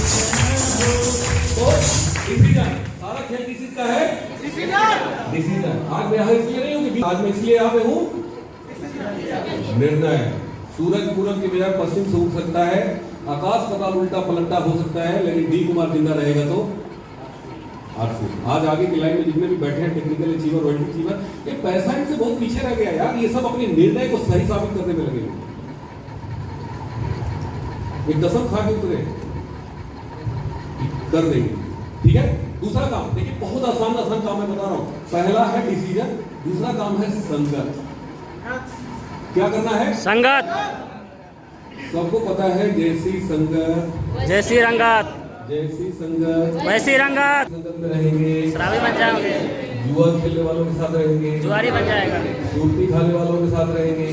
तो डिसीजन, सारा खेल किस चीज का है? डिसीजन। आज मैं यहाँ इसलिए नहीं हूँ कि आज मैं इसलिए यहाँ पे हूँ, निर्णय। सूरज पूरब के बजाय पश्चिम से उग सकता है, आकाश पताल उल्टा पलटा हो सकता है, लेकिन डी कुमार जिंदा रहेगा तो आज आगे की लाइन में जितने भी बैठे हैं टेक्निकल अचीवर, वर्ल्ड अचीवर, ये पैसा इनसे बहुत पीछे रह गया यार। ये सब अपने निर्णय को सही साबित करने में लगे, एक कसम खा के उतरे कर देंगे। ठीक है, दूसरा काम देखिए, बहुत आसान काम मैं बता रहा हूं। पहला है डिसीजन, दूसरा काम है संगत। क्या करना है? संगत। सबको पता है, जैसी संगत जैसी रंगत, जैसी संगत वैसी रंगत। संगत में रहेंगे, शराबी बन जाओगे, जुआ खेलने वालों के साथ रहेंगे, जुआरी बन जाएगा, सूरती खाने वालों के साथ रहेंगे,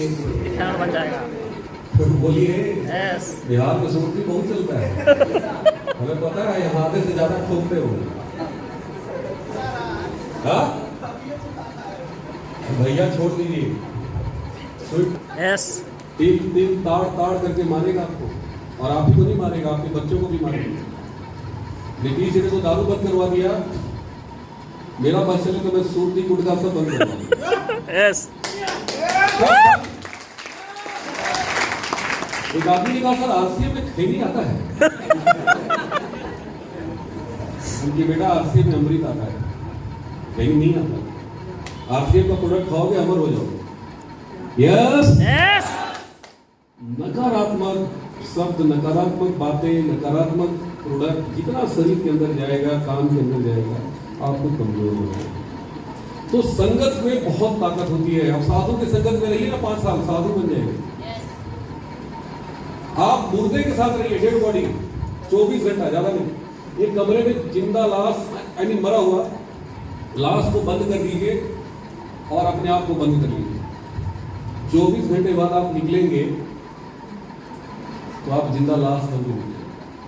खिलाड़ी बन जाएगा। बोलिए, यस। बिहार में सूरती बहुत चलता है, हमें पता है। यहाँ आधे से ज्यादा ठोकते हो। हाँ भैया छोड़ दीजिए, यस। तीन ताड़ करके मारेगा आपको, और आप ही को नहीं मारेगा, आपके बच्चों को भी मारेगा। नीतीश जी ने तो दारू बंद करवा दिया, मेरा पास चले तो मैं सूरती गुटखा सब बंद करवा। यस। एक आदमी ने कहा, सर आरसीएम में खैनी आता है। उनकी बेटा आरसीएम में अमृत आता है, खैनी नहीं आता। आरसीएम का प्रोडक्ट खाओगे अमर हो जाओगे। Yes yes. नकारात्मक शब्द, नकारात्मक बातें, नकारात्मक प्रोडक्ट जितना शरीर के अंदर जाएगा, काम के अंदर जाएगा, आपको कमजोर हो जाएगा। तो संगत में बहुत ताकत होती है। अब साधु के संगत में रहिए ना, 5 साल साधु बन जाएंगे। आप मुर्दे के साथ रहिए, डेड बॉडी 24 घंटा, ज्यादा नहीं। एक कमरे में जिंदा लाश, यानी मरा हुआ लाश को बंद कर दीजिए और अपने आप को बंद कर लीजिए। 24 घंटे बाद आप निकलेंगे तो आप जिंदा लाश बन जाएंगे।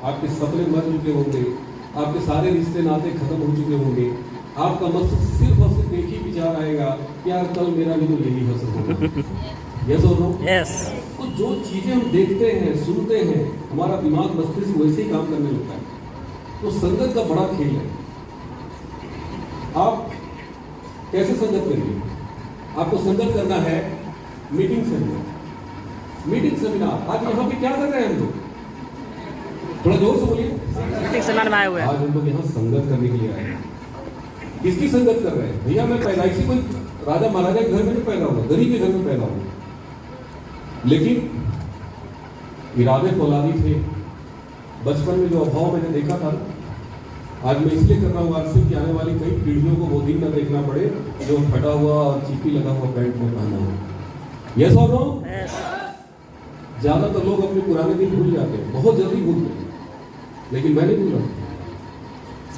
आपके सपने मर चुके होंगे, आपके सारे रिश्ते नाते खत्म हो चुके होंगे। आपका मस्तिष्क सिर्फ और सिर्फ एक ही विचार आएगा, यार कल मेरा भी तो यही हसर होगा। यस और नो? यस। तो जो चीजें हम देखते हैं, सुनते हैं, हमारा दिमाग मस्तिष्क वैसे ही काम करने लगता है। तो संगत का बड़ा खेल है। आप कैसे संगत करिए? आपको संगत करना है मीटिंग सेमिनार। मीटिंग सेमिनार आज यहाँ पे क्या कर रहे हैं हम लोग? थोड़ा जोर से बोलिए। मीटिंग सेमिनार में आए हुए हैं। आज हम लोग यहाँ संगत करने के लिए आए हैं। किसकी संगत कर रहे हैं? भैया मैं पैदाइशी कोई राजा महाराजा के घर में नहीं पैदा हुआ, गरीब के घर में पैदा हुआ, लेकिन इरादे फौलादी थे। बचपन में जो अभाव मैंने देखा था, आज मैं इसलिए कर रहा हूँ, आज से कि आने वाली कई पीढ़ियों को वो दिन न देखना पड़े जो फटा हुआ और चीपी लगा हुआ पैंट में पहना हो। यस और नो? ज्यादातर लोग अपने पुराने दिन भूल जाते हैं, बहुत जल्दी भूलते हैं, लेकिन मैं नहीं भूला।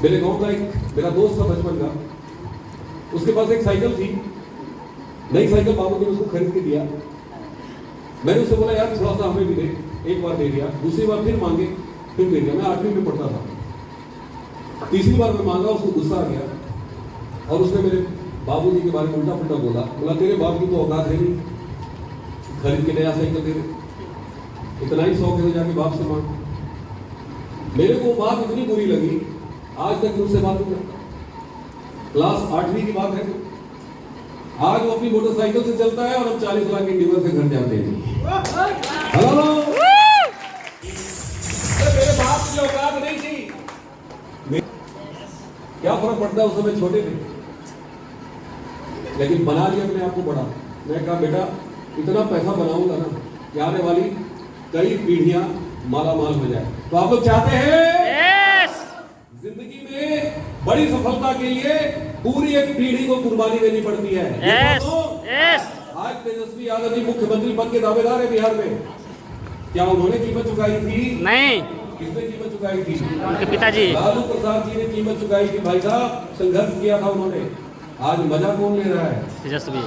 मेरे गांव का एक मेरा दोस्त था बचपन का, उसके पास एक साइकिल थी, नई साइकिल बाबू ने उसको खरीद के दिया। मैंने उससे बोला, यार थोड़ा सा हमें भी दे। एक बार दे दिया, दूसरी बार फिर मांगे, फिर दे दिया। मैं 8वीं में पढ़ता था। तीसरी बार मैं मांगा, उसको गुस्सा आ गया और उसने मेरे बाबूजी के बारे में उल्टा पुल्टा बोला तेरे बाप की तो औकात है नहीं, खरीद के नया साइकिल दे दे, इतना ही शौक है तो जाके बाप से मांग। मेरे को बात इतनी बुरी लगी, आज तक मुझसे बात नहीं करता। क्लास 8वीं की बात है, आज वो अपनी मोटरसाइकिल से चलता है और हम 40 लाख के डिवोर्स से घर जाते हैं। हेलो, मेरे बाप की औकात नहीं थी। क्या फर्क पड़ता है, उस समय छोटे थे, लेकिन बना लिया अपने आप को बड़ा। मैं कहा बेटा इतना पैसा बनाऊंगा ना कि आने वाली कई पीढ़ियां माला माल हो जाए। तो आप लोग चाहते हैं जिंदगी में बड़ी सफलता के लिए पूरी एक पीढ़ी को कुर्बानी देनी पड़ती है। आज तेजस्वी यादव जी मुख्यमंत्री पद के दावेदार है बिहार में। क्या उन्होंने कीमत चुकाई थी? नहीं। किसने कीमत चुकाई थी? उनके पिताजी लालू प्रसाद जी ने कीमत चुकाई थी। भाई साहब संघर्ष किया था उन्होंने। आज मजा कौन ले रहा है? तेजस्वी।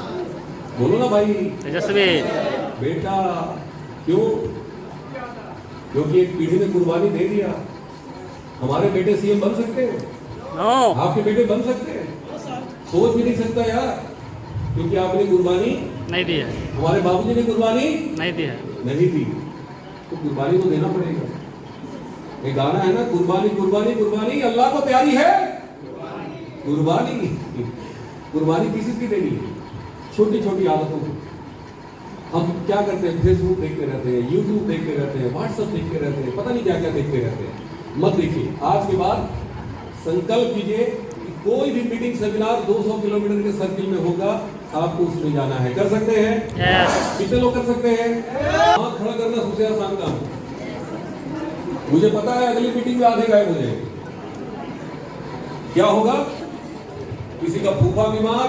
बोलो ना भाई, तेजस्वी बेटा। क्यों? क्योंकि एक पीढ़ी ने कुर्बानी दे दिया। हमारे बेटे सीएम बन सकते हैं? आपके बेटे बन सकते हैं? सोच भी नहीं सकता यार, क्योंकि आपने कुर्बानी नहीं दी है। हमारे बाबूजी ने कुर्बानी नहीं दी है, नहीं दी, तो कुर्बानी तो देना पड़ेगा। एक गाना है ना, कुर्बानी कुर्बानी कुर्बानी अल्लाह को प्यारी है कुर्बानी। कुर्बानी किसी की देनी है? छोटी छोटी आदतों को। हम क्या करते हैं, फेसबुक देखते रहते हैं, यूट्यूब देखते रहते हैं, व्हाट्सएप देखते रहते हैं, पता नहीं क्या क्या देखते रहते हैं। मत देखिए। आज के बाद संकल्प कीजिए कि कोई भी मीटिंग सेमिनार 200 किलोमीटर के सर्किल में होगा, आपको उसमें जाना है। कर सकते हैं? कितने लोग कर सकते हैं? हाथ खड़ा करना सबसे आसान काम। मुझे पता है अगली मीटिंग में आधे गायब हो जाएंगे। क्या होगा? किसी का फूफा बीमार,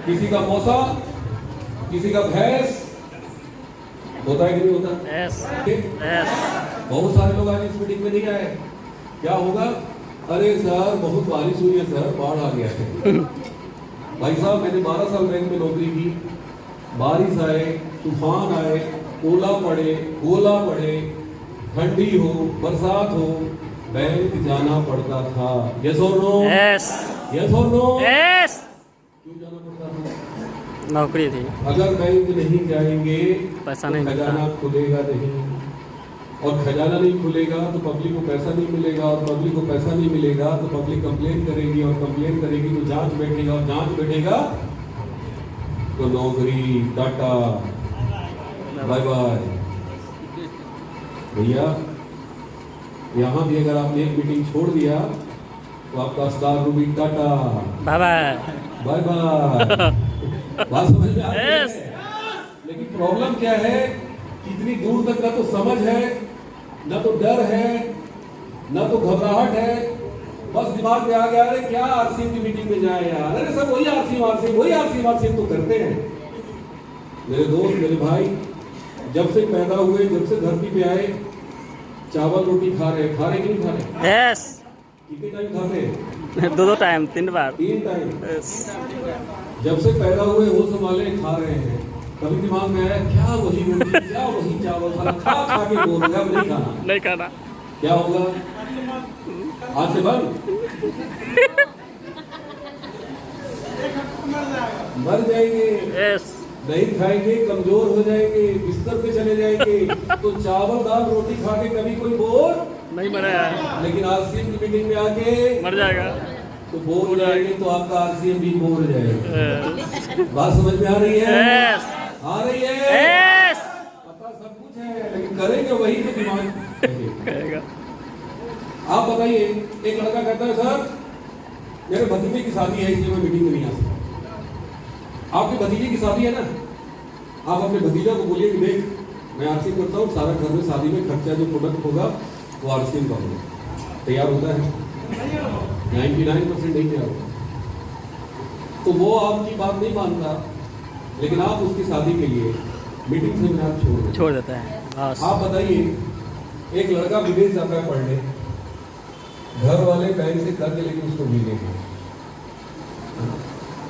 किसी का मौसा, किसी का भैंस, होता है कि नहीं होता? बहुत सारे लोग आज इस मीटिंग में नहीं आए। क्या होगा? अरे सर बहुत बारिश हुई है सर, बाढ़ आ गया है। भाई साहब मैंने 12 साल बैंक में नौकरी की, बारिश आए, तूफान आए, ओला पड़े, गोला पड़े, ठंडी हो, बरसात हो, बैंक जाना पड़ता था। यस और नो? यस और नो? क्यों जाना पड़ता था? नौकरी थी। अगर बैंक नहीं जाएंगे पैसा तो नहीं मिलता। खजाना खुलेगा नहीं, और खजाना नहीं खुलेगा तो पब्लिक को पैसा नहीं मिलेगा, और पब्लिक को पैसा नहीं मिलेगा तो पब्लिक कंप्लेन करेगी, और कंप्लेन करेगी तो जांच बैठेगा, और जांच बैठेगा तो नौकरी, टाटा, बाय बाय। भैया यहाँ भी अगर आपने एक मीटिंग छोड़ दिया तो आपका star Ruby tata, bye bye. Bye bye. बात समझ में आ रही है? लेकिन प्रॉब्लम क्या है, कितनी दूर तक ना तो समझ है, ना तो डर है, ना तो घबराहट है। बस दिमाग में आ गया, अरे क्या आरसीएम की मीटिंग में जाए यार, अरे सब वही आरसीएम तो करते हैं। मेरे दोस्त, मेरे भाई, जब से पैदा हुए, जब से धरती पे आए, चावल रोटी खा रहे कि नहीं खा रहे? कितने टाइम खाते हैं? दो टाइम, 3 बार। 3 टाइम। जब से पैदा हुए वो संभाले खा रहे हैं। कभी दिमाग में आया क्या वही रोटी, क्या वही चावल, सारा खा खा के बोल रहा है, नहीं खाना। क्या होगा? आज से बंद, मर जाएंगे। नहीं खाएंगे, कमजोर हो जाएंगे, बिस्तर पे चले जाएंगे। तो चावल दाल रोटी खा के कभी कोई बोर नहीं मरा, लेकिन आरसीएम की मीटिंग में आके मर जाएगा। तो बोर हो जाएंगे, तो आपका आरसीएम भी बोर हो जाएगा। बात समझ में आ रही है? आ रही है? पता सब कुछ है, लेकिन करेंगे वही तो दिमाग करेगा। आप बताइए, एक लड़का कहता है सर मेरे भतीजे की शादी है इसलिए मैं मीटिंग में नहीं आ सकता। आपके भतीजे की शादी है ना, आप अपने भतीजा को बोलिए कि देख मैं आरसीएम करता हूँ, सारा घर में शादी में खर्चा जो प्रोडक्ट होगा वो आरसीएम का होगा। तैयार होता है? 99% नहीं तैयार होता। तो वो आपकी बात नहीं मानता, लेकिन आप उसकी शादी के लिए मीटिंग सेमिनार छोड़ देता है। आप बताइए, एक लड़का विदेश जाता है पढ़ने, घर वाले बैंक से कर्ज लेके उसको मिलेंगे।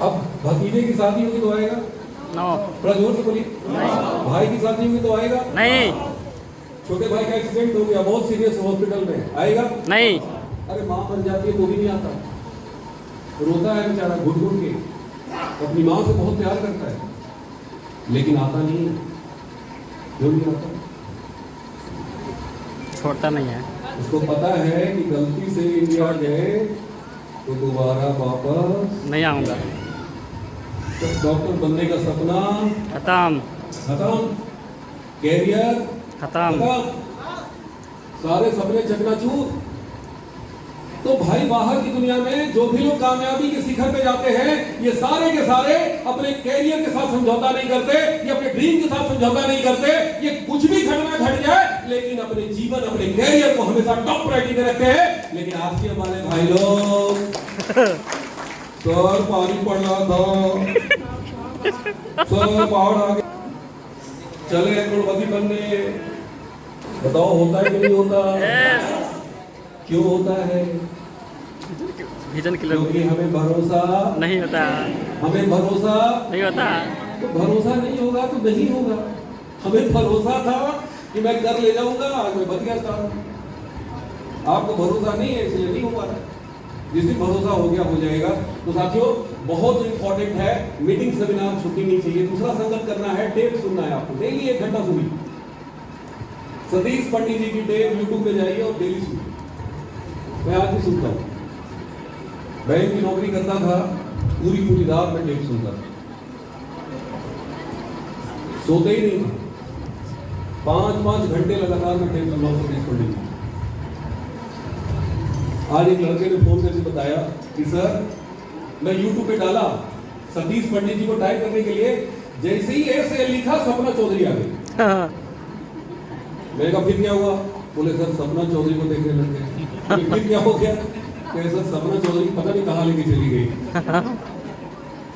अब भतीजे की शादी होगी तो आएगा? थोड़ा जोर से बोलिए। भाई की शादी होगी तो आएगा? नहीं। छोटे भाई का एक्सीडेंट हो गया, बहुत सीरियस हॉस्पिटल में, आएगा? नहीं। अरे माँ मर जाती है तो भी नहीं आता, रोता है बेचारा घुट घुट के, अपनी माँ से बहुत प्यार करता है, लेकिन आता नहीं। क्यों नहीं आता? छोड़ता नहीं है। उसको पता है कि गलती से इंडिया गए तो दोबारा वापस नहीं आऊंगा। तो डॉक्टर बनने का सपना खत्म, कैरियर खत्म, सारे सपने चकनाचूर। तो भाई बाहर की दुनिया में जो भी लोग कामयाबी के शिखर पे जाते हैं, ये सारे के सारे अपने कैरियर के साथ समझौता नहीं करते, ये अपने ड्रीम के साथ समझौता नहीं करते। ये कुछ भी घटना घट जाए, लेकिन अपने जीवन, अपने कैरियर को हमेशा टॉप प्रायोरिटी में रखते हैं। लेकिन आरसीएम वाले भाई लोग, सर पानी पड़ रहा था, सर पहाड़ आ गया, चले करोड़पति बनने। बताओ होता है कि नहीं होता? क्यों होता है? विजन क्योंकि हमें भरोसा नहीं होता। हमें भरोसा नहीं होता। तो भरोसा नहीं होगा तो नहीं होगा। हमें भरोसा था कि मैं कर ले जाऊंगा, आज मैं बच गया था। आपको भरोसा नहीं है इसलिए नहीं हो पा रहा। जिस दिन भरोसा हो गया हो जाएगा। तो साथियों बहुत इंपॉर्टेंट है, मीटिंग सेमिनार छुट्टी नहीं चाहिए। दूसरा संकल्प करना है, टेप सुनना है आपको, डेली 1 घंटा सुनिए। सतीश पंडित जी की टेप यूट्यूब पे जाइए और डेली सुनिए। मैं आज भी सुनता हूँ। बैंक की नौकरी करता था, पूरी रात में टेप सुनता था, सोते ही नहीं था। 5-5 घंटे लगातार मैं टेप सुन रहा हूँ सतीश पंडित जी। आज एक लड़के ने फोन करके बताया कि सर मैं यूट्यूब पे डाला सतीश पंडित जी को टाइप करने के लिए, जैसे ही ऐसे लिखा सपना चौधरी आ गई। मैंने कहा फिर क्या हुआ? बोले सर सपना चौधरी को देखने लग गए। फिर क्या हो गया? कहे सर सपना चौधरी पता नहीं कहाँ लेके चली गई।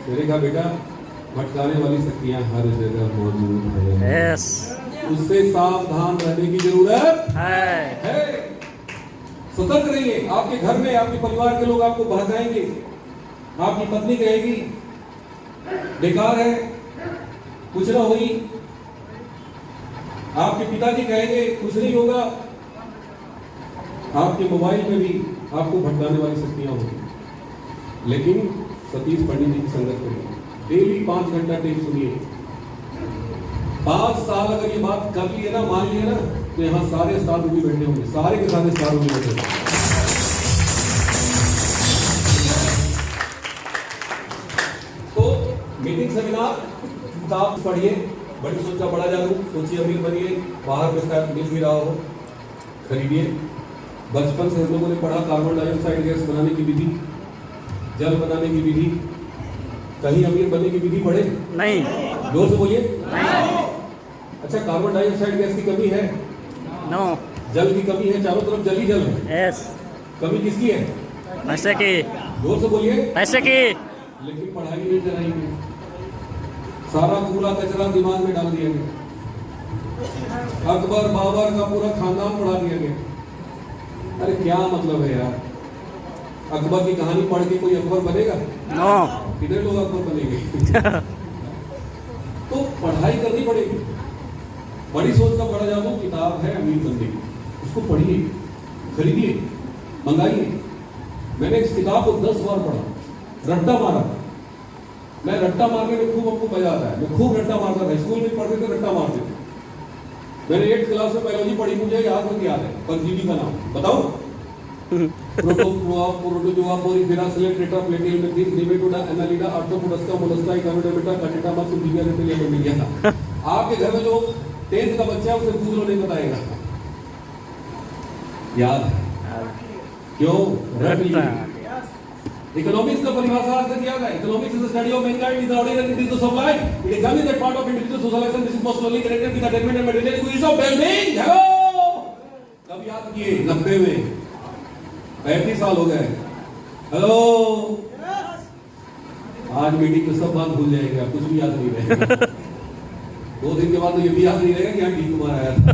मैंने कहा बेटा भटकाने वाली शक्तियां हर जगह मौजूद है, उससे सावधान रहने की जरूरत है। सतर्क रहिए। आपके घर में आपके परिवार के लोग आपको भड़काएंगे। आपकी पत्नी कहेगी बेकार है, कुछ ना हुई। आपके पिताजी कहेंगे कुछ नहीं होगा। आपके मोबाइल में भी आपको भटकाने वाली शक्तियां होंगी। लेकिन सतीश पंडित जी की संगत करिए, डेली 5 घंटा टेप सुनिए। 5 साल अगर ये बात कर लिए ना, मान लिए ना, तो यहाँ सारे स्टार रूबी बैठे होंगे, सारे के सारे स्टार रूबी बैठे होंगे। तो मीटिंग सेमिनार किताब पढ़िए, बड़ी सोच का बड़ा जादू, सोचिए अमीर बनिए, बाहर में शायद मिल भी रहा हो, खरीदिए। बचपन से हम लोगों ने पढ़ा कार्बन डाइऑक्साइड गैस बनाने की विधि, जल बनाने की विधि। कहीं अमीर बनने की विधि पढ़े? नहीं। जोर से बोलिए। अच्छा कार्बन डाइऑक्साइड गैस की कमी है? नो। जल की कमी है, चारों तरफ जल ही जल है। यस। कमी किसकी है? पैसे की। जोर से बोलिए। पैसे की। लेकिन पढ़ाई नहीं कराई गई, सारा कूड़ा कचरा दिमाग में डाल दिया गया। अकबर बाबर का पूरा खानदान पढ़ा दिया गया। अरे क्या मतलब है यार? अकबर की कहानी पढ़ के कोई अकबर बनेगा? नो। कितने लोग अकबर बनेंगे? तो पढ़ाई करनी पड़ेगी। बड़ी सोच का बड़ा जादू किताब है अमीर बंदे की, उसको पढ़िए, खरीदिए, मंगाइए। मैंने इस किताब को 10 बार पढ़ा, रट्टा मारा। मैं रट्टा मारने में खूब, हमको मजा आता है, मैं खूब रट्टा मारता था। स्कूल में पढ़ते थे, रट्टा मारते थे। मैंने 8th क्लास में बायोलॉजी पढ़ी, मुझे आज तक याद है परजीवी का नाम बताओ। Protozoa, protozoa, porifera, coelenterata, platyhelminthes, nematoda, annelida, आर्थ्रोपोडस्का, मोलस्का, इकानोडेर्मेटा, काटेटामा, सुल्फिडिया, रेपेलिया, मेमिलिया। आपके घर में जो 10th का बच्चा है उसे पूछ लो, नहीं बताएगा। याद है? क्यों? रट लिया। इकोनॉमिक्स का परिभाषा आज तक याद है। Economics is the study of mankind with the order and it is of life. It examines that part of individual social action which is most closely connected with the attainment and material equities of well being. Hello, कब याद किए? 90 में। 35 साल हो गए। Hello, आज meeting में सब बात भूल जाएगा, कुछ भी याद नहीं रहेगा। 2 दिन के बाद तो ये भी याद नहीं रहेगा कि यहाँ डी कुमार आया था।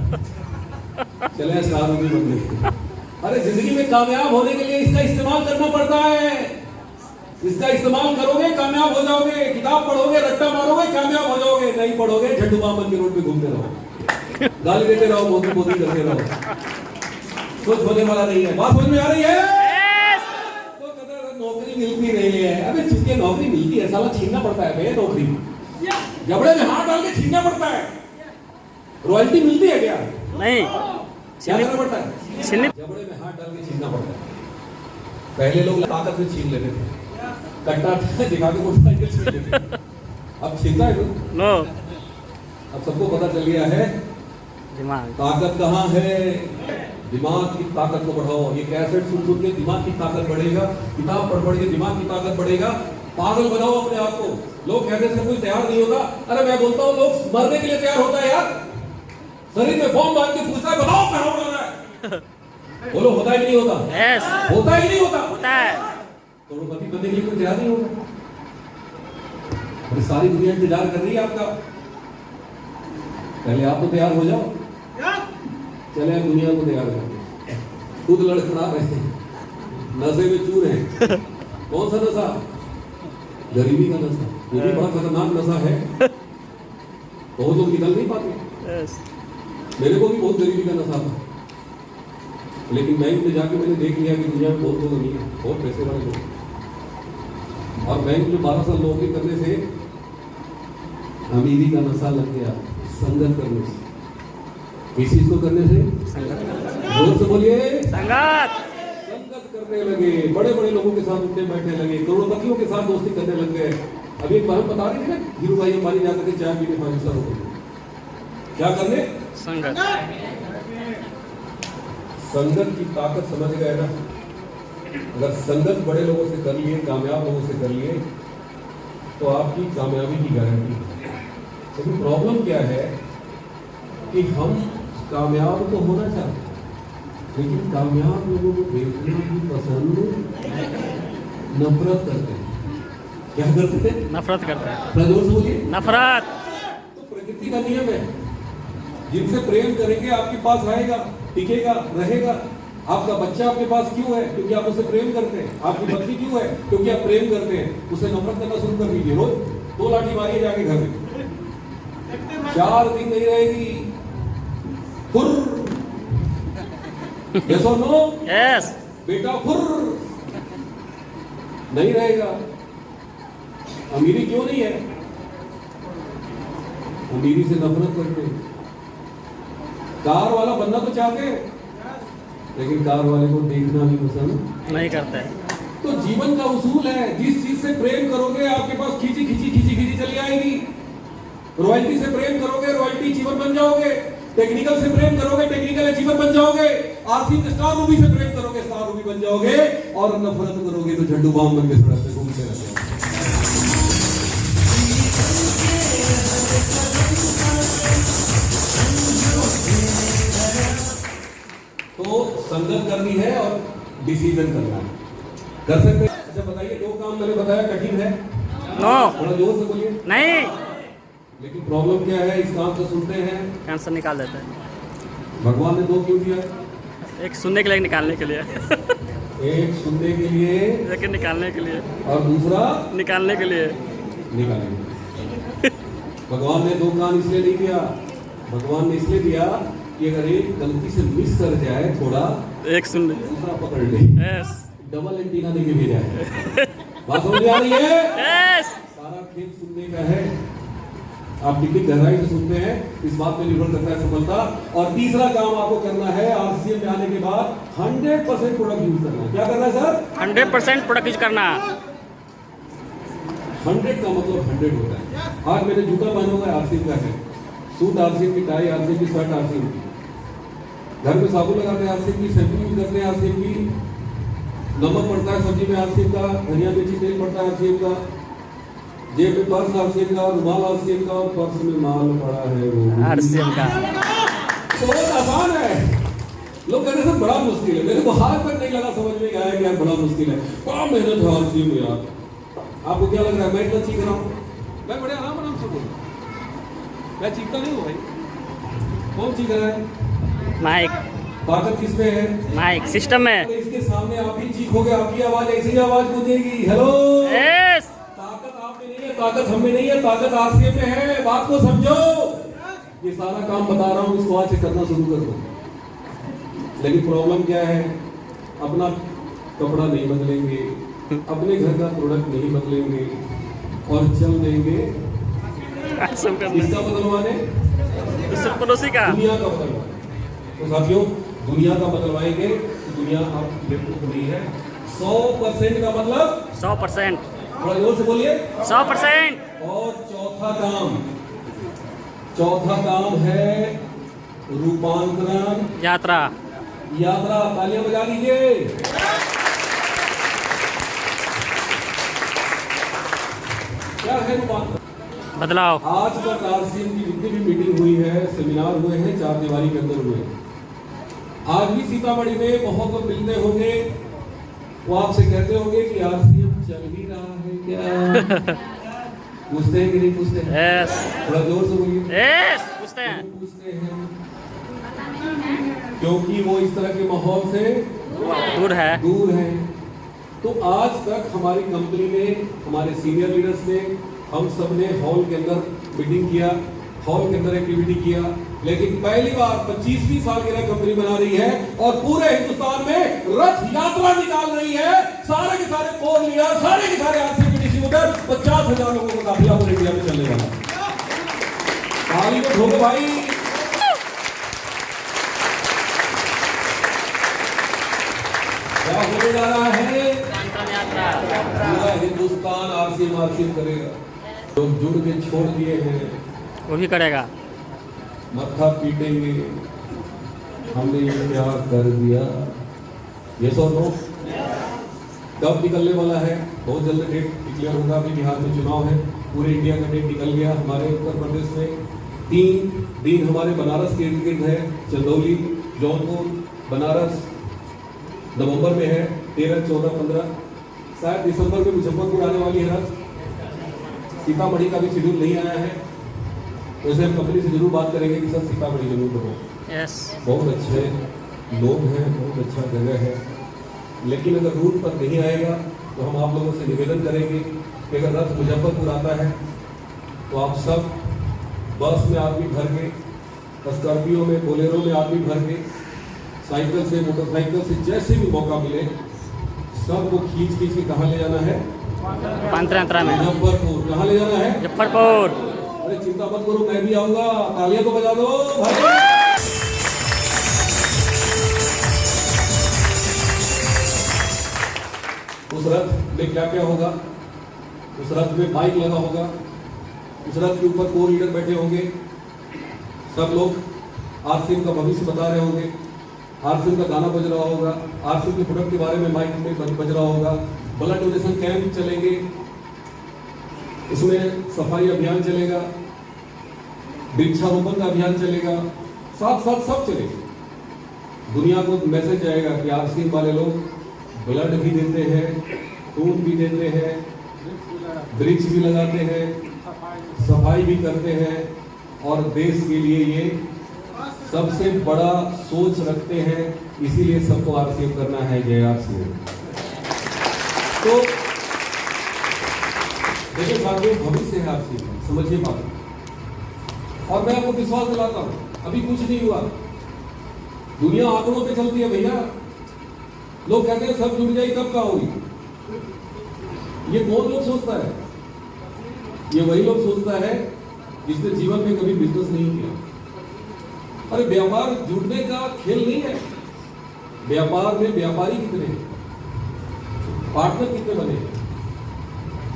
चले स्टार रूबी बनने। अरे जिंदगी में कामयाब होने के लिए इसका इस्तेमाल करना पड़ता है। इसका इस्तेमाल करोगे कामयाब हो जाओगे। किताब पढ़ोगे, रट्टा मारोगे, कामयाब हो जाओगे। नहीं पढ़ोगे, झंडू बाम बन के रोड पे घूमते रहो, गाली देते रहो, मोदी मोदी करते रहो। कुछ होने वाला नहीं है। बात समझ में आ रही है? तो कहते नौकरी मिलती नहीं है। अबे चूंकि नौकरी मिलती है, साला छीनना पड़ता है भैया। नौकरी जबड़े में हाथ डाल के छीनना पड़ता है। रॉयल्टी मिलती है क्या? नहीं। क्या करना पड़ता है? जबड़े में हाथ डाल के छीनना पड़ता है। पहले लोग ताकत से छीन लेते थे, कट्टा दिखा के मोटरसाइकिल छीन लेते थे। अब छीनता है नो। अब सबको पता चल गया है दिमाग ताकत कहाँ है। दिमाग की ताकत को बढ़ाओ। ये कैसेट सुन के दिमाग की ताकत बढ़ेगा, किताब पढ़ के दिमाग की ताकत बढ़ेगा। पागल बनाओ अपने आप को। लोग कहते हैं कोई तैयार नहीं होता। अरे मैं बोलता हूँ लोग मरने के लिए तैयार होता है यार। शरीर में बॉम्ब बांध के पूछता है बताओ कहाँ उड़ रहा है? बोलो होता ही नहीं होता? यस। होता ही नहीं होता? होता है। करोड़पति बनने के लिए कोई तैयार नहीं होता। अरे सारी दुनिया इंतजार कर रही है आपका। पहले आप तो तैयार हो जाओ। चले दुनिया को तैयार कर, खुद लड़खड़ा रहे हैं, नशे में चूर हैं। कौन सा नशा? गरीबी का नशा। ये भी बड़ा खतरनाक नशा है। बहुत लोग निकल नहीं पाते। मेरे को भी बहुत गरीबी का नशा था, लेकिन बैंक में जाके मैंने देख लिया कि दुनिया में बहुत लोग अमीर हैं, बहुत पैसे वाले लोग। और बैंक में 12 साल नौकरी करने से अमीरी का नशा लग गया, संगत करने से। इस चीज को करने से संगत जोर से बोलिए, संगत संगत करने लगे, बड़े बड़े लोगों के साथ उठने बैठने लगे, करोड़पतियों के साथ दोस्ती करने लग गए। अभी एक बार बता रही थी ना, धीरू भाई अंबानी जाकर के चाय पीने 5 स्टार होटल में। क्या करने? संगत संगत की ताकत समझ गए ना। अगर संगत बड़े लोगों से कर लिए, कामयाब लोगों से कर लिए, तो आपकी कामयाबी की गारंटी है। लेकिन प्रॉब्लम क्या है कि हम कामयाब तो होना चाहते हैं, लेकिन कामयाब लोगों को देखना भी पसंद, नफरत करते हैं। क्या करते हैं? नफरत करते हैं। थोड़ा जोर से बोलिए। नफरत तो प्रकृति का नियम है, जिनसे प्रेम करेंगे आपके पास आएगा, टिकेगा, रहेगा। आपका बच्चा आपके पास क्यों है? क्योंकि आप उसे प्रेम करते हैं। आपकी पत्नी क्यों है? क्योंकि आप प्रेम करते हैं। उसे नफरत करना शुरू कर दीजिए, रोज 2 लाठी मारिए जाके घर में, 4 दिन नहीं रहेगी। फुर, यस और नो? यस बेटा फुर नहीं रहेगा। अमीरी क्यों नहीं है? अमीरी से नफरत करते हैं। कार वाला बनना तो चाहते हैं, लेकिन कार वाले को देखना भी पसंद नहीं करते। तो जीवन का उसूल है, जिस चीज से प्रेम करोगे आपके पास खींची खींची खींची खींची चली आएगी। रॉयल्टी से प्रेम करोगे, रॉयल्टी अचीवर बन जाओगे। टेक्निकल से प्रेम करोगे, टेक्निकल अचीवर बन जाओगे। आरसी स्टार मूवी से प्रेम करोगे, स्टार मूवी बन जाओगे। और नफरत करोगे तो झंडू बाम बन के सड़क पे घूमते रहते हो। तो संगत करनी है और डिसीजन करना है। कर सकते हैं? अच्छा बताइए, 2 काम मैंने बताया कठिन है। नो थोड़ा जोर से बोलिए। नहीं, लेकिन प्रॉब्लम क्या है? इस काम को सुनते हैं, कैंसर निकाल देते हैं। भगवान ने 2 क्यों दिया? एक सुनने के लिए, निकालने के लिए। एक सुनने के लिए, एक निकालने के लिए, और दूसरा निकालने के लिए। निकालने के लिए। भगवान ने 2 कान इसलिए नहीं दिया। भगवान ने इसलिए दिया कि अगर एक गलती से मिस कर जाए थोड़ा, एक सुन ले। दूसरा पकड़ ले। यस डबल एंटीना देके भेजा है। बात समझ आ रही है? यस सारा खेल सुनने का है। आप कितनी गहराई से सुनते हैं, इस बात पे निर्भर करता है सफलता। और तीसरा काम आपको करना है, आरसीएम में आने के बाद 100% प्रोडक्ट यूज करना है। क्या करना है सर? 100% प्रोडक्ट यूज करना। 100 का मतलब 100 होता है। आज मैंने जूता पहना हुआ है, आरसीएम का है। सूट आरसीएम की, टाई आरसीएम की, शर्ट आरसीएम की। घर में साबुन लगाते हैं आरसीएम की, शैम्पू यूज करते हैं आरसीएम की, नमक पड़ता है सब्जी में आरसीएम का, धनिया मिर्ची तेल पड़ता है आरसीएम का, जेब में पर्स आरसीएम का, रुमाल आरसीएम का, और पर्स में माल पड़ा है वो आरसीएम का। तो बहुत आसान है। लोग कहते हैं बड़ा मुश्किल है। मेरे को हाथ तक नहीं लगा समझ में आया कि यार बड़ा मुश्किल है, बड़ा मेहनत है आरसीएम में यार। आपको क्या लग रहा है मैं इतना चीख रहा हूँ? मैं बड़े आराम से बोल, मैं चीखता नहीं हूँ भाई। कौन चीख रहा है? माइक, ताकत किसमें है? माइक सिस्टम में। तो इसके सामने आप ही चीखोगे, आपकी आवाज ऐसी आवाज गूंजेगी। हेलो, यस ताकत आप में नहीं है, ताकत हम में नहीं है, ताकत आरसीएम में है। बात को समझो। ये सारा काम बता रहा हूँ, इसको आज से करना शुरू कर दो। लेकिन प्रॉब्लम क्या है? अपना कपड़ा नहीं बदलेंगे, अपने घर का प्रोडक्ट नहीं बदलेंगे, और चल देंगे किसका बदलवाने? दूसरे पड़ोसी का। दुनिया का बदलवाने। तो साथियों, दुनिया का बदलवाएंगे तो दुनिया आपकी बेवकूफ नहीं है। 100% का मतलब 100%। थोड़ा जोर से बोलिए। 100%। और चौथा काम है रूपांतरण यात्रा। यात्रा। तालियां बजा दीजिए। क्या है रूपांतरण? बदलाव। आज तक आरसीएम की जितनी भी मीटिंग हुई है, सेमिनार हुए हैं, 4 दीवारी के अंदर हुए हैं। आज भी सीतामढ़ी में बहुत लोग मिलते होंगे, वो आपसे कहते होंगे कि आरसीएम चल ही रहा है क्या? पूछते हैं कि नहीं पूछते हैं? यस थोड़ा जोर से बोलिए। यस पूछते हैं। पूछते हैं क्योंकि वो इस तरह के माहौल से दूर है। तो आज तक हमारी कंपनी ने, हमारे सीनियर लीडर्स ने, हम सब ने हॉल के अंदर मीटिंग किया, हॉल के अंदर एक्टिविटी किया। लेकिन पहली बार 25-20 साल की कंपनी बना रही है और पूरे हिंदुस्तान में रथ यात्रा निकाल रही है। सारे के सारे कोर लीडर, सारे के सारे आरसीएम के डिस्ट्रीब्यूटर, 50,000 लोगों को दाखिला पूरे इंडिया में चलने वाला। ताली को ठोको भाई। क्या होने जा रहा है? कांचन यात्रा पूरा हिंदुस्तान आरसीएम करेगा। लोग जुड़ के छोड़ दिए हैं, वो भी करेगा। मत्था पीटेंगे, हमने ये क्या कर दिया। ये सो नो कब निकलने वाला है? बहुत जल्द डेट डिक्लेयर होगा। अभी बिहार में चुनाव है, पूरे इंडिया का डेट निकल गया। हमारे उत्तर प्रदेश में 3 दिन हमारे बनारस के इर्द गिर्द है, चंदौली, जौनपुर, बनारस नवंबर में है, 13, 14, 15, शायद दिसंबर में मुजफ्फरपुर आने वाली है। सीतामढ़ी का भी शेड्यूल नहीं आया है, वैसे हम कंपनी से जरूर बात करेंगे कि सर सीतामढ़ी जरूर करो। यस, बहुत अच्छे लोग हैं, बहुत अच्छा जगह है, लेकिन अगर रूट पर नहीं आएगा तो हम आप लोगों से निवेदन करेंगे कि अगर रथ मुजफ्फरपुर आता है तो आप सब बस में आदमी भर के, स्कॉर्पियो में, बोलेरो में आदमी भर के, साइकिल से, मोटरसाइकिल से, जैसे भी मौका मिले सबको खींच के कहाँ ले जाना है? पांच यात्रा में मुजफ्फरपुर। कहाँ ले जाना है? मुजफ्फरपुर। अरे चिंता मत करो, मैं भी आऊंगा। तालियां तो बजा दो भाई। उस रथ में क्या क्या होगा? उस रथ में बाइक लगा होगा, उस रथ के ऊपर को लीडर बैठे होंगे, सब लोग आरसीएम का भविष्य बता रहे होंगे, आरसीएम का गाना बज रहा होगा, आरसीएम के प्रोडक्ट के बारे में माइक में बज रहा होगा, ब्लड डोनेशन कैंप चलेंगे, उसमें सफाई अभियान चलेगा, वृक्षारोपण का अभियान चलेगा, साथ साथ सब चलेगा। दुनिया को मैसेज जाएगा कि आरसीएम वाले लोग ब्लड भी देते हैं, खून भी देते हैं, वृक्ष भी लगाते हैं, सफाई भी करते हैं और देश के लिए ये सबसे बड़ा सोच रखते हैं, इसीलिए सबको आरसीएम करना है। जय आरसीएम। तो देखिए साथियों, भविष्य है आरसीएम, समझिए बात। और मैं आपको विश्वास दिलाता हूं, अभी कुछ नहीं हुआ, दुनिया आंकड़ों पे चलती है भैया। लोग कहते हैं सब जुड़ जाए, कब का होगी? ये कौन लोग सोचता है? ये वही लोग सोचता है जिसने जीवन में कभी बिजनेस नहीं किया। अरे व्यापार जुड़ने का खेल नहीं है। व्यापार में व्यापारी कितने हैं, पार्टनर कितने बने,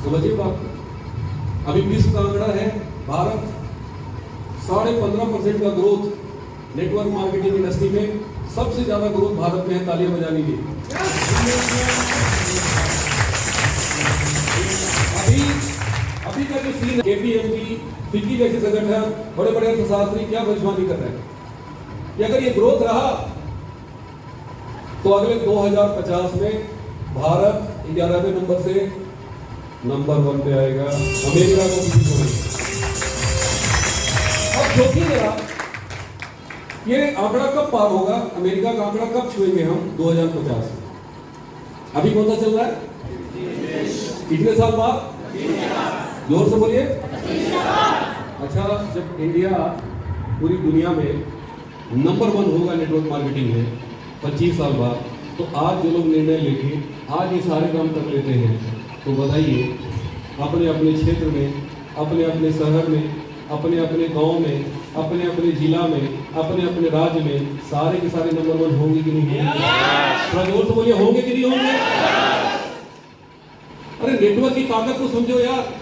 समझिए बात। अभी विश्व का आंकड़ा है, भारत 15.5% का ग्रोथ नेटवर्क मार्केटिंग इंडस्ट्री में, सबसे ज्यादा ग्रोथ भारत में है। तालियां बजा लीजिए। अभी का जो सीन केपीएमजी, फिक्की जैसे संगठन, बड़े बड़े अर्थशास्त्री क्या भविष्यवाणी कर रहे हैं कि अगर ये ग्रोथ रहा तो अगले 2050 में भारत 11वें नंबर से नंबर 1 पे आएगा, अमेरिका को भी छोड़ेगा। अब सोचिए जरा, ये आंकड़ा कब पार होगा? अमेरिका का आंकड़ा कब छुएंगे हम? 2050। अभी कौन सा चल रहा है? कितने साल बाद? जोर से बोलिए। अच्छा, जब इंडिया पूरी दुनिया में नंबर 1 होगा नेटवर्क मार्केटिंग में 25 साल बाद, तो आज जो लोग निर्णय लेके आज ये सारे काम कर लेते हैं, तो बताइए अपने अपने क्षेत्र में, अपने अपने शहर में, अपने अपने गांव में, अपने अपने जिला में, अपने अपने राज्य में सारे के सारे नंबर 1 होंगे कि नहीं होंगे? थोड़ा जोर से बोलिए, होंगे कि नहीं होंगे? अरे नेटवर्क की ताकत को समझो यार।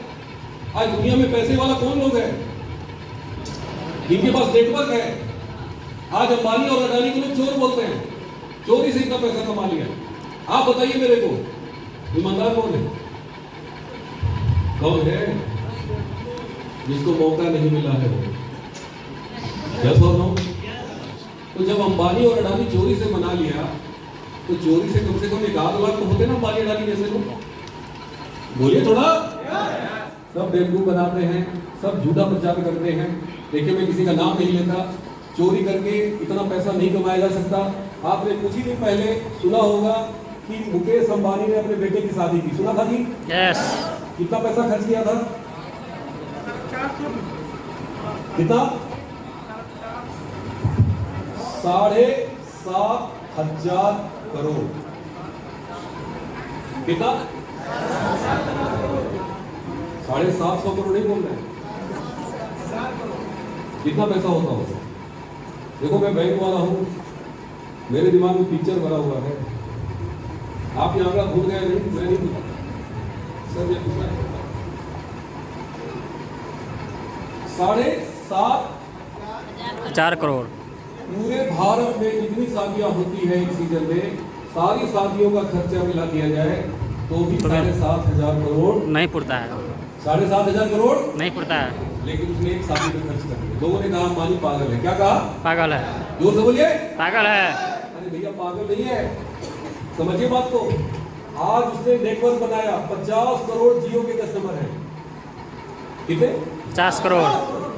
आज दुनिया में पैसे वाला कौन लोग है जिनके पास नेटवर्क है? आज अंबानी और अडानी को लोग चोर बोलते हैं, चोरी से इतना पैसा कमा लिया। आप बताइए मेरे को, ईमानदार कौन है? कौन है जिसको मौका नहीं मिला है? यस और नो? तो जब अंबानी और अडानी चोरी से बना लिया, तो चोरी से कम 1 लाख तो होते ना अंबानी अडानी जैसे लोग। बोलिए थोड़ा। सब बेवकूफ बनाते हैं, सब झूठा प्रचार करते हैं। देखिए, मैं किसी का नाम नहीं लेता, चोरी करके इतना पैसा नहीं कमाया जा सकता। आपने कुछ ही दिन पहले सुना होगा कि मुकेश अंबानी ने अपने बेटे की शादी की, सुना था कि? यस। कितना पैसा खर्च किया था? कितना? 7,500 करोड़। कितना? 750 करोड़ नहीं बोल रहे हैं। कितना पैसा होता होगा? देखो, मैं बैंक वाला हूं, मेरे दिमाग में पिक्चर भरा हुआ है। आप यहाँ का भूल गए नहीं, मैं नहीं भूला सर, ये पूछा 7.5 4 करोड़। पूरे भारत में जितनी शादियां होती है एक सीजन में, सारी शादियों का खर्चा मिला दिया जाए तो भी 7,500 करोड़ नहीं पुरता है, 7,500 करोड़ नहीं पुरता है। लेकिन उसने एक शादी में खर्च कर दिया। लोगों ने कहा अंबानी पागल है। क्या कहा? पागल है, जोर से बोलिए। पागल है। अरे भैया पागल नहीं है, समझिए बात को। आज उसने नेटवर्क बनाया, 50 करोड़ जियो के कस्टमर हैं। कितने? 50 करोड़।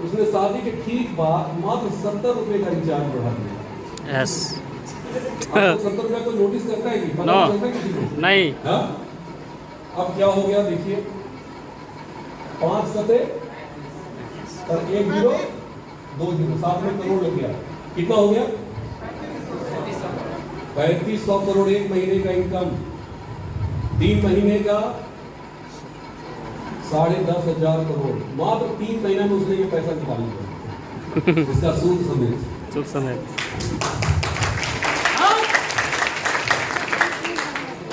उसने शादी के ठीक बाद मात्र 70 रुपए का रिचार्ज बढ़ा दिया। यस। 70 रुपए कोई नोटिस करता है कि पता नो। चलता है किसी को? नहीं। हाँ? अब क्या हो गया देखिए, 5 सते और 1 जीरो 2 जीरो 7 में करोड़ लग गया। कितना हो गया? 3500 करोड़ एक महीने का इनकम, 3 महीने का 10,500 करोड़। मात्र 3 महीने में उसने ये पैसा निकाल लिया। इसका सूद समेत। शुभ समय।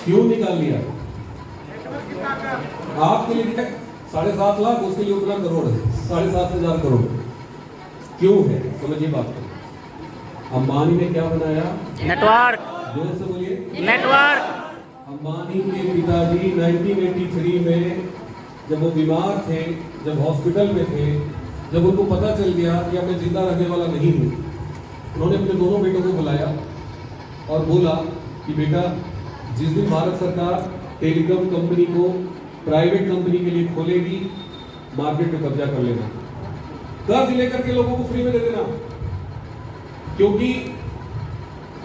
क्यों निकाल लिया? आपके लिए 7.5 लाख, उसके लिए उतना करोड़ है, 7,500 करोड़। क्यों है? समझिए बात को। अंबानी ने क्या बनाया? नेटवर्क। जोर से बोलिए। नेटवर्क। अंबानी के पिताजी 1983 में जब वो बीमार थे, जब हॉस्पिटल में थे, जब उनको पता चल गया कि अब मैं जिंदा रहने वाला नहीं हूँ, उन्होंने अपने दोनों बेटों को बुलाया और बोला कि बेटा, जिस दिन भारत सरकार टेलीकॉम कंपनी को प्राइवेट कंपनी के लिए खोलेगी, मार्केट में कब्जा कर लेना, कर्ज लेकर के लोगों को फ्री में दे देना। क्योंकि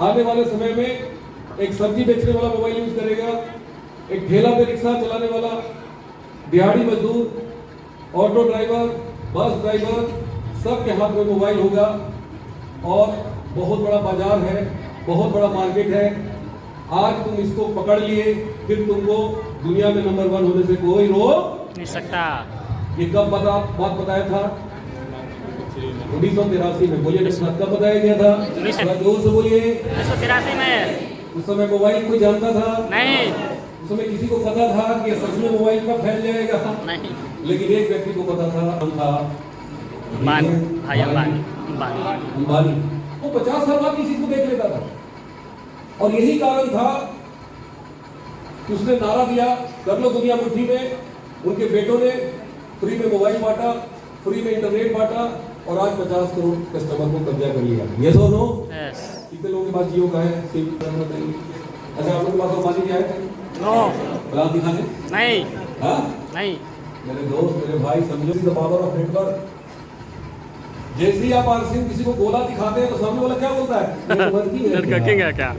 आने वाले समय में एक सब्जी बेचने वाला मोबाइल यूज करेगा, एक ठेला पे रिक्शा चलाने वाला, दिहाड़ी मजदूर, ऑटो ड्राइवर, बस ड्राइवर, सबके हाथ में मोबाइल होगा और बहुत बड़ा बाजार है, बहुत बड़ा मार्केट है। आज तुम इसको पकड़ लिए, फिर तुमको दुनिया में नंबर 1 होने से कोई रोक नहीं सकता। ये कब बात बताया था? 1983 में। बोलिए कब बताया गया था? जोर से बोलिए। 1983 में। उस समय मोबाइल कोई जानता था? नहीं। उस समय किसी को पता था कि सच में मोबाइल का फैल जाएगा? नहीं। लेकिन एक व्यक्ति को पता था, अंबानी। वो 50 साल बाद किसी को देख लेता था। और यही कारण था कि उसने नारा दिया, कर लो दुनिया मुट्ठी में। उनके बेटों ने फ्री में मोबाइल बांटा, फ्री में इंटरनेट बांटा और आज 50 करोड़ कस्टमर को कब्जा कर लिया। ये सो नो? कितने लोगों के पास जियो का है? अच्छा, आप लोगों के पास अंबानी क्या है? नो। प्लान दिखाने? नहीं। हाँ? नहीं। मेरे दोस्त, मेरे भाई, समझो द पावर ऑफ नेटवर्क। जैसे ही आप आरसीएम किसी को गोला दिखाते हैं तो सामने वाला क्या बोलता है? नेटवर्क ही है क्या?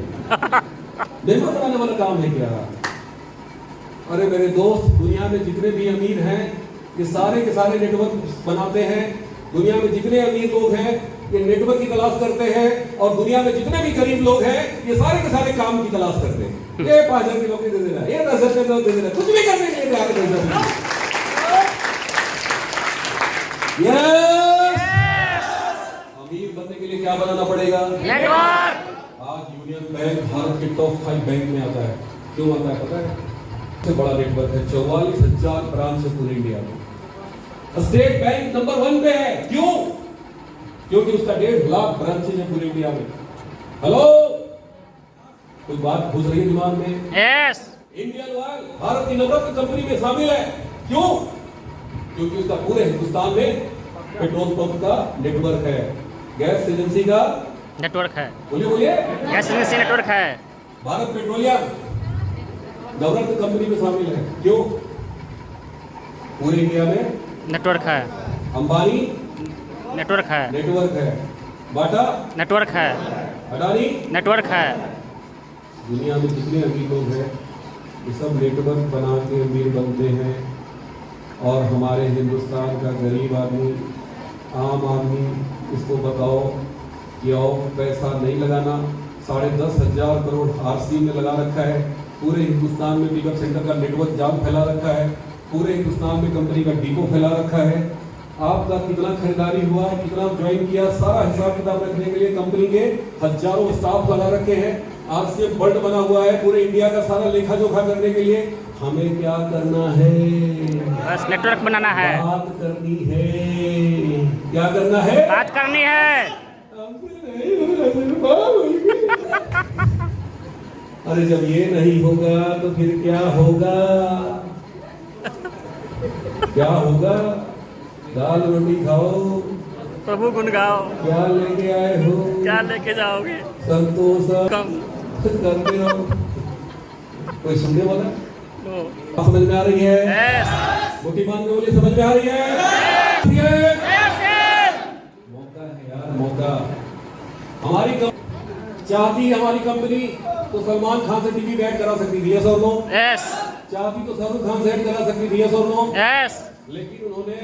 नेटवर्क बनाने वाला काम है क्या? अरे मेरे दोस्त, दुनिया में जितने भी अमीर हैं, ये सारे के सारे नेटवर्क बनाते हैं। दुनिया में जितने अमीर लोग हैं, ये नेटवर्क की तलाश करते हैं। और दुनिया में जितने भी गरीब लोग हैं, ये सारे के सारे काम की तलाश करते हैं। ये 5,000 की नौकरी दे देना, ये 10,000 की नौकरी दे देना, कुछ भी करने के लिए तैयार है। अमीर बनने के लिए क्या बनाना पड़ेगा? नेटवर्क। आज यूनियन बैंक भारत के टॉप 5 बैंक में आता है। क्यों आता है पता है? सबसे बड़ा नेटवर्क है, 44,000 ब्रांच है पूरे इंडिया में। स्टेट बैंक नंबर 1 पे है। क्यों? क्योंकि उसका 1.5 लाख ब्रांचेज है पूरे इंडिया में। हेलो, कोई बात घुस रही है दिमाग में? यस। इंडियन ऑयल भारत की नंबर 1 कंपनी में शामिल है। क्यों? क्योंकि उसका पूरे हिंदुस्तान में पेट्रोल पंप का नेटवर्क है, गैस एजेंसी का नेटवर्क है। बोलिए बोलिए। गैस एजेंसी नेटवर्क है। भारत पेट्रोलियम नंबर 1 कंपनी में शामिल है। क्यों? पूरे इंडिया में नेटवर्क है। अंबानी नेटवर्क है। नेटवर्क है, बाटा नेटवर्क है। अडानी नेटवर्क है। दुनिया में जितने अमीर लोग हैं, ये सब नेटवर्क बना के अमीर बनते हैं। और हमारे हिंदुस्तान का गरीब आदमी, आम आदमी, इसको बताओ कि आओ पैसा नहीं लगाना। 10,500 करोड़ आरसी में लगा रखा है। पूरे हिंदुस्तान में पिकअप सेंटर का नेटवर्क जाम फैला रखा है। पूरे हिंदुस्तान में कंपनी का डिपो फैला रखा है। आपका कितना खरीदारी हुआ, कितना ज्वाइन किया, सारा हिसाब किताब रखने के लिए कंपनी के हजारों स्टाफ लगा रखे हैं। आरसीएम वर्ल्ड बना हुआ है पूरे इंडिया का सारा लेखा जोखा करने के लिए। हमें क्या करना है? बस नेटवर्क बनाना है, बात करनी है। क्या करना है? बात करनी है। अरे जब ये नहीं होगा तो फिर क्या होगा? क्या होगा? दाल रोटी खाओ, प्रभु गुण गाओ, क्या लेके आए हो? क्या लेके जाओगे? संतोष कम करते रहो। कोई सुनने वाला? लो। समझ में आ रही है? यस बुद्धिमान में बोली समझ में आ रही है? यस मौका है यार, मौका। हमारी चाहती हमारी कंपनी तो सलमान खान से टीवी ऐड करा सकती थी, यस और नो? यस चाहती तो शाहरुख खान से ऐड करा सकती थी, यस और नो? यस लेकिन उन्होंने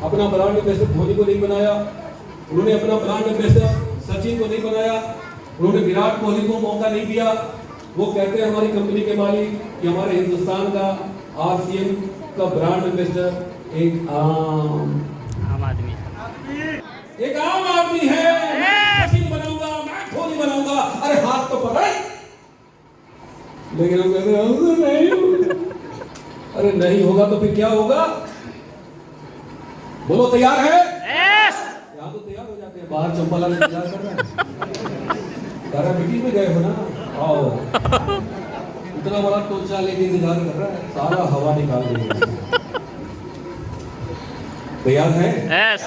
अपना ब्रांड एम्बेसडर धोनी को नहीं बनाया, उन्होंने अपना ब्रांड एम्बेसडर सचिन को नहीं बनाया, उन्होंने विराट कोहली को मौका नहीं दिया। वो कहते हैं हमारी कंपनी के मालिक कि हमारे हिंदुस्तान का आरसीएम का ब्रांड एम्बेसडर एक आम आदमी एक आम आदमी है। मैं सचिन बनाऊंगा, मैं धोनी बनाऊंगा। अरे हाथ तो पकड़। लेकिन हम कहते हैं नहीं होगा। अरे नहीं होगा तो फिर क्या होगा? बोलो तैयार है? यस यहाँ तो तैयार हो जाते हैं, बाहर चंपाला में इंतजार कर रहे हैं। तारा मीटिंग में गए हो ना? आओ, इतना बड़ा टोचा लेके इंतजार कर रहा है, सारा हवा निकाल देंगे। तैयार है? यस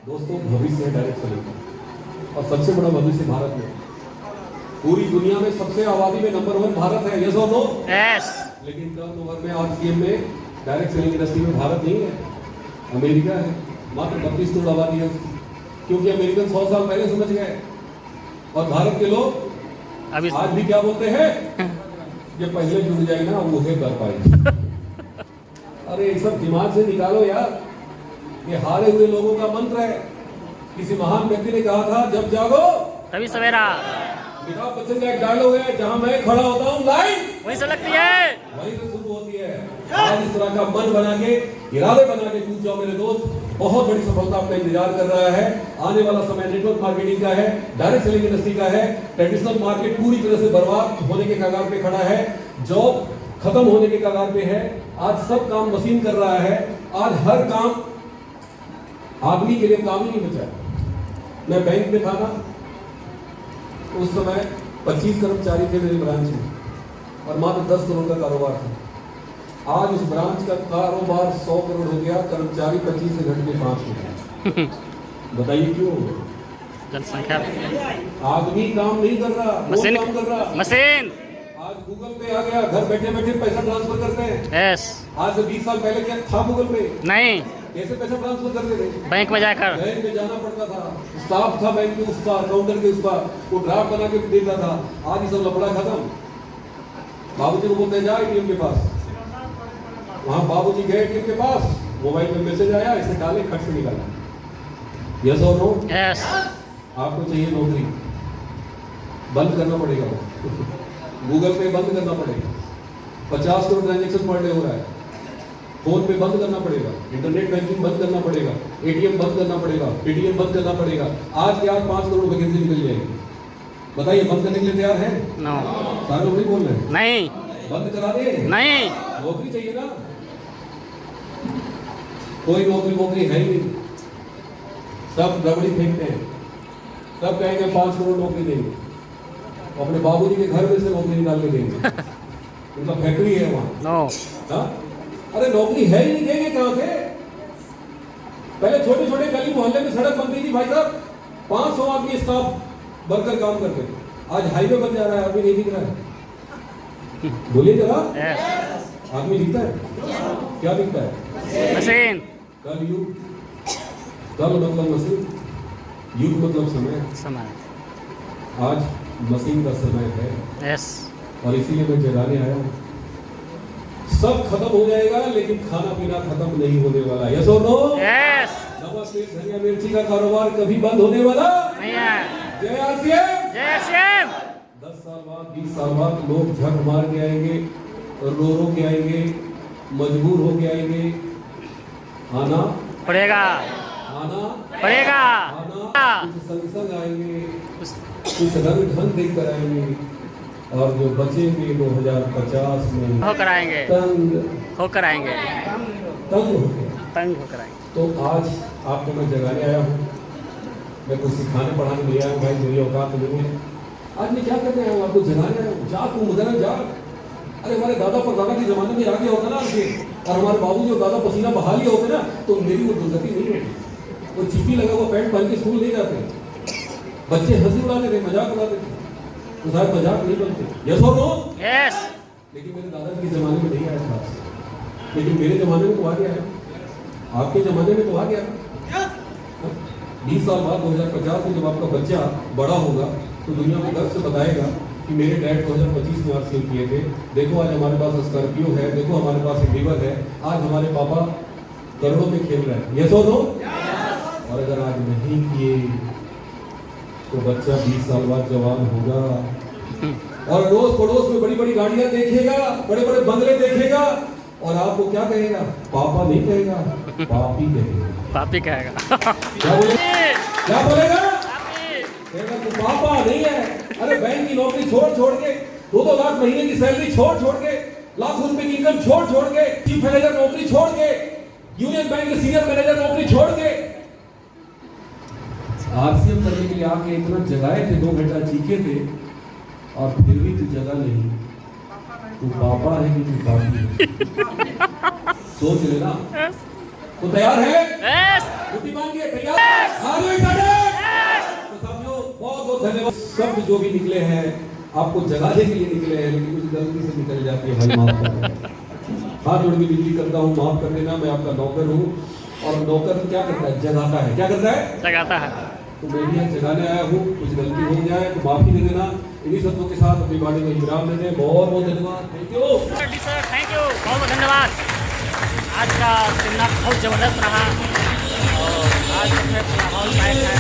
दोस्तों, भविष्य है डायरेक्ट सेलिंग और सबसे बड़ा भविष्य भारत में। पूरी दुनिया में सबसे आबादी में नंबर 1 भारत है, यस और नो? यस लेकिन टर्नओवर में आरसीएम में डायरेक्ट सेलिंग इंडस्ट्री में भारत नहीं है, अमेरिका है। मात्र 32 करोड़ आबादी है, क्योंकि अमेरिकन 100 साल पहले समझ गए। और भारत के लोग अभी आज भी क्या बोलते हैं? ये पहले जुड़ जाए ना वो है कर पाएगी। अरे ये सब दिमाग से निकालो यार, ये हारे हुए लोगों का मंत्र है। किसी महान व्यक्ति ने कहा था, जब जागो तभी सवेरा। अमिताभ बच्चन का एक डायलॉग है, जहां मैं खड़ा होता हूँ लाइन वहीं से लगती है, वहीं से शुरू होती है। आज इस तरह का मन बना के, इरादे बना के कूद जाओ मेरे दोस्त, बहुत बड़ी सफलता आपका इंतजार कर रहा है। आने वाला समय नेटवर्क मार्केटिंग का है, डायरेक्ट सेलिंग इंडस्ट्री का है। ट्रेडिशनल मार्केट पूरी तरह से बर्बाद होने के कगार पे खड़ा है, जॉब खत्म होने के कगार पे है। आज सब काम मशीन कर रहा है, आज हर काम आदमी के लिए काम ही नहीं बचा। मैं बैंक में था ना, उस समय 25 कर्मचारी थे मेरे ब्रांच में और मात्र 10 करोड़ का कारोबार था। आज उस ब्रांच का कारोबार 100 करोड़ हो गया, कर्मचारी 25 से घट के 5 हो गए। बताइए क्यों? जनसंख्या आदमी काम नहीं कर रहा, मशीन काम कर रहा। मशीन। आज गूगल पे आ गया, घर बैठे बैठे पैसा ट्रांसफर करते हैं। यस आज से 20 साल पहले क्या था गूगल पे? नहीं, कैसे पैसा ट्रांसफर करते थे? बैंक में जाकर बैंक में जाना पड़ता था, स्टाफ था बैंक में उसका, काउंटर के उसका, वो ड्राफ्ट बना के देता था। आज ये सब लफड़ा खत्म। बाबूजी को बोलते हैं जा एटीएम के पास, वहां बाबूजी गए एटीएम के पास, मोबाइल में मैसेज आया, इसे डाले, खट से निकाला। यस और नो? यस आपको चाहिए नौकरी, बंद करना पड़ेगा गूगल पे बंद करना पड़ेगा। 50 करोड़ ट्रांजेक्शन पर डे हो रहा है, फोन पे बंद करना पड़ेगा, इंटरनेट बैंकिंग बंद करना पड़ेगा, एटीएम बंद करना पड़ेगा, पेटीएम बंद करना पड़ेगा। आज के आज 5 करोड़ वैकेंसी निकल जाएगी। बताइए, बंद करने के लिए तैयार है? नो सारे लोग नहीं बोल रहे हैं। नहीं बंद करा दे? नहीं, नौकरी चाहिए ना। कोई नौकरी है ही नहीं, सब रबड़ी फेंकते हैं। सब कहेंगे 5 करोड़ नौकरी देंगे, अपने बाबूजी के घर में से नौकरी निकाल के देंगे। उनका फैक्ट्री है वहाँ। नो हाँ? अरे नौकरी है ही नहीं, देंगे कहां से? पहले छोटे छोटे गली मोहल्ले में सड़क बनती थी भाई साहब, 500 आदमी स्टाफ वर्कर काम करते थे। आज हाईवे बन जा रहा है, आदमी नहीं दिख रहा है। बोलिए जरा, यस आदमी दिखता है? क्या दिखता है? मशीन। कल युग, कल मतलब मशीन, युग मतलब समय। आज मशीन का समय है। यस और इसीलिए मैं जगाने आया हूँ। सब खत्म हो जाएगा, लेकिन खाना पीना खत्म नहीं होने वाला। यस और नो? यस नमक तेल धनिया मिर्ची का कारोबार कभी बंद होने वाला नहीं है। जय आरसीएम। जय श्याम। 10 साल बाद, 20 साल बाद लोग झक मार के आएंगे, रो के आएंगे, मजबूर हो के आएंगे। आना पड़ेगा। आना पड़ेगा। आना, कुछ संग आएंगे, कुछ रंग ढंग देख कर आएंगे, और जो बचेंगे 2050 में होकर आएंगे, तंग होकर आएंगे, होकर। तंग होकर आएंगे। तो आज आपको मैं जगाने आया हूँ, मैं कुछ सिखाने पढ़ाने नहीं आया हूँ भाई, मेरी औकात नहीं है। आज मैं क्या करने आया हूँ, आपको जगाने आया हूँ। जा तू मदन जा। अरे हमारे दादा परदादा के जमाने में आगे होता ना आपके, और हमारे बाबू जो दादा पसीना बहा लिए होते ना, तो मेरी वो दुर्गति नहीं होती। वो चिप्पी लगा हुआ पैंट पहन के स्कूल नहीं जाते, बच्चे हंसी उड़ाते थे, मजाक उड़ाते थे, तो शायद मजाक नहीं बनते। यस और नो? यस। लेकिन मेरे दादा के जमाने में नहीं आया था, लेकिन मेरे जमाने में तो आ गया है, आपके जमाने में तो आ गया। 20 साल बाद 2050 में जब आपका बच्चा बड़ा होगा तो दुनिया को गर्व से बताएगा कि मेरे डैड 2025 में आज सेव किए थे, देखो आज हमारे पास स्कॉर्पियो है, देखो हमारे पास रिवर है, आज हमारे पापा करोड़ों में खेल रहे हैं। यस और नो? और अगर आज नहीं किए तो बच्चा 20 साल बाद जवान होगा और रोज पड़ोस में बड़ी बड़ी गाड़ियां देखेगा, बड़े बड़े बंगले देखेगा, और आपको क्या कहेगा? पापा नहीं कहेगा, पापी कहेगा। पापी कहेगा। क्या बोलेगा? क्या बोलेगा? कहेगा तू पापा नहीं है। अरे बैंक की नौकरी छोड़ के, 2-2 लाख महीने की सैलरी छोड़ के, लाखों रुपए की इनकम छोड़ के, चीफ मैनेजर नौकरी छोड़ के, यूनियन बैंक के सीनियर मैनेजर नौकरी छोड़ के, आरसीएम करने के लिए आके इतना जगाए थे, 2 घंटा चीखे थे, और फिर भी तू जगा नहीं। तू पापा है कि तू पापी है? सोच लेना। तो तैयार है? यस। बुद्धिमान की तैयार? आगे तो समझो, बहुत बहुत धन्यवाद। शब्द जो भी निकले हैं आपको जगाने के लिए निकले हैं, लेकिन कुछ गलती से निकल जाती है भाई, माफ करना। हाथ जोड़ के विनती करता हूँ, माफ कर देना। मैं आपका नौकर हूँ, और नौकर क्या करता है? जगाता है। क्या करता है? जगाता है। तो मैं भी यहाँ जगाने आया हूँ, कुछ गलती हो जाए तो माफी दे देना। इन्हीं शब्दों के साथ अपनी बाणी में विराम दे दें। बहुत बहुत धन्यवाद। Thank you sir, thank you, बहुत बहुत धन्यवाद। आज का सेमिनार बहुत ज़बरदस्त रहा, और आज माहौल टाइट है।